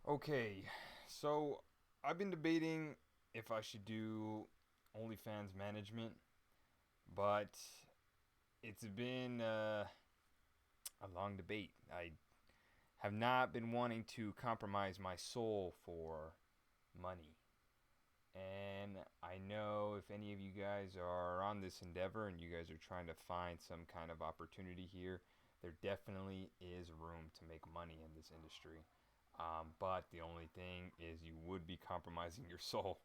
Okay, so I've been debating if I should do OnlyFans management, but it's been a long debate. I have not been wanting to compromise my soul for money. And I know if any of you guys are on this endeavor and you guys are trying to find some kind of opportunity here, there definitely is room to make money in this industry. But the only thing is, you would be compromising your soul.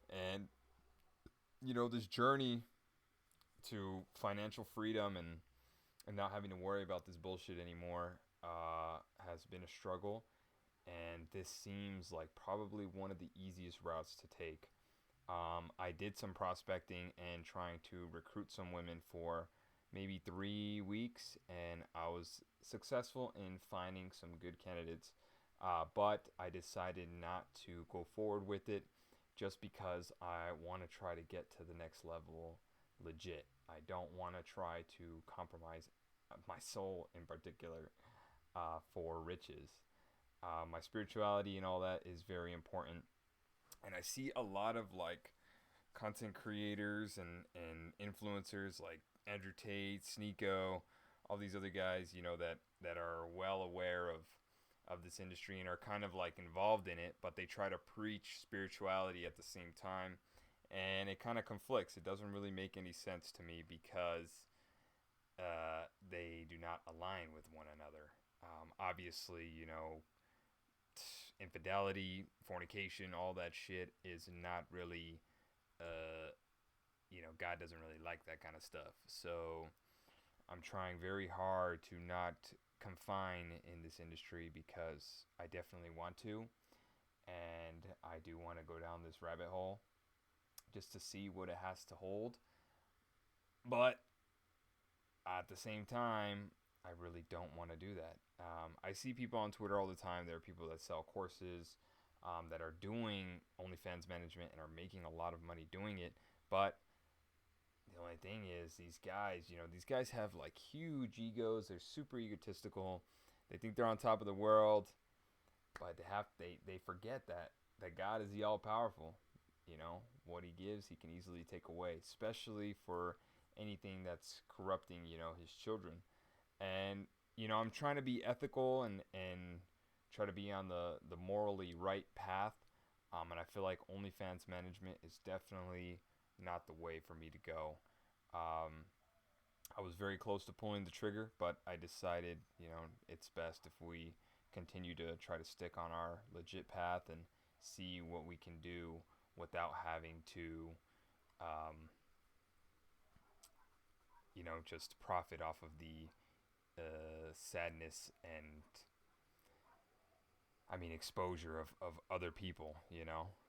And, this journey to financial freedom and not having to worry about this bullshit anymore has been a struggle. And this seems like probably one of the easiest routes to take. I did some prospecting and trying to recruit some women for maybe 3 weeks, and I was successful in finding some good candidates. But I decided not to go forward with it just because I want to try to get to the next level legit. I don't want to try to compromise my soul in particular for riches. My spirituality and all that is very important, and I see a lot of like content creators and influencers like Andrew Tate, Sneeko, all these other guys, that are well aware of this industry and are kind of like involved in it, but they try to preach spirituality at the same time, and it kind of conflicts. It doesn't really make any sense to me because they do not align with one another. Obviously, infidelity, fornication, all that shit is not really, God doesn't really like that kind of stuff. So I'm trying very hard to not confine in this industry because I definitely want to. And I do want to go down this rabbit hole just to see what it has to hold. But at the same time, I really don't want to do that. I see people on Twitter all the time. There are people that sell courses, that are doing OnlyFans management and are making a lot of money doing it. But the only thing is, these guys have like huge egos. They're super egotistical. They think they're on top of the world, but they forget that God is the all powerful. What he gives, he can easily take away, especially for anything that's corrupting, his children. And I'm trying to be ethical and try to be on the morally right path. And I feel like OnlyFans management is definitely not the way for me to go. Um, I was very close to pulling the trigger, but I decided, it's best if we continue to try to stick on our legit path and see what we can do without having to, um, just profit off of the sadness and, I mean, exposure of other people.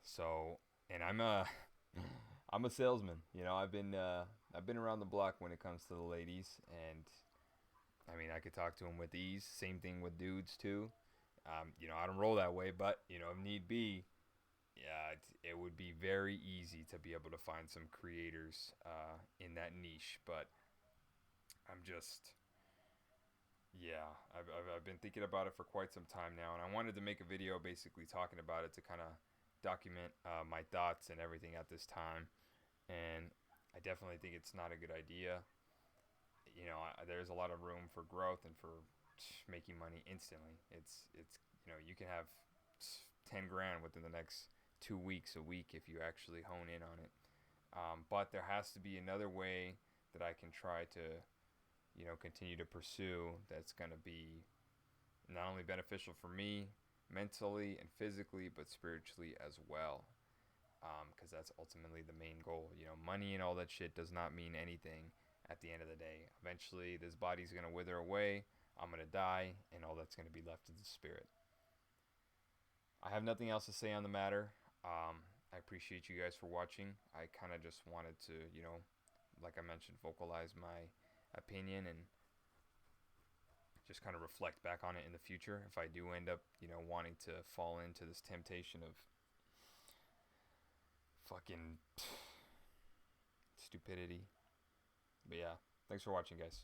So, and I'm a salesman. I've been around the block when it comes to the ladies, and I mean, I could talk to them with ease. Same thing with dudes too. I don't roll that way, but if need be, yeah, it would be very easy to be able to find some creators in that niche. But I'm just, yeah, I've been thinking about it for quite some time now, and I wanted to make a video basically talking about it to kind of document my thoughts and everything at this time. And I definitely think it's not a good idea. There's a lot of room for growth and for making money instantly. It's you can have 10 grand within the next 2 weeks, a week, if you actually hone in on it. But there has to be another way that I can try to continue to pursue that's going to be not only beneficial for me mentally and physically, but spiritually as well. Because that's ultimately the main goal. Money and all that shit does not mean anything at the end of the day. Eventually, this body's going to wither away. I'm going to die, and all that's going to be left is the spirit. I have nothing else to say on the matter. I appreciate you guys for watching. I kind of just wanted to, like I mentioned, vocalize my opinion and just kind of reflect back on it in the future if I do end up, wanting to fall into this temptation of fucking stupidity. But yeah, thanks for watching, guys.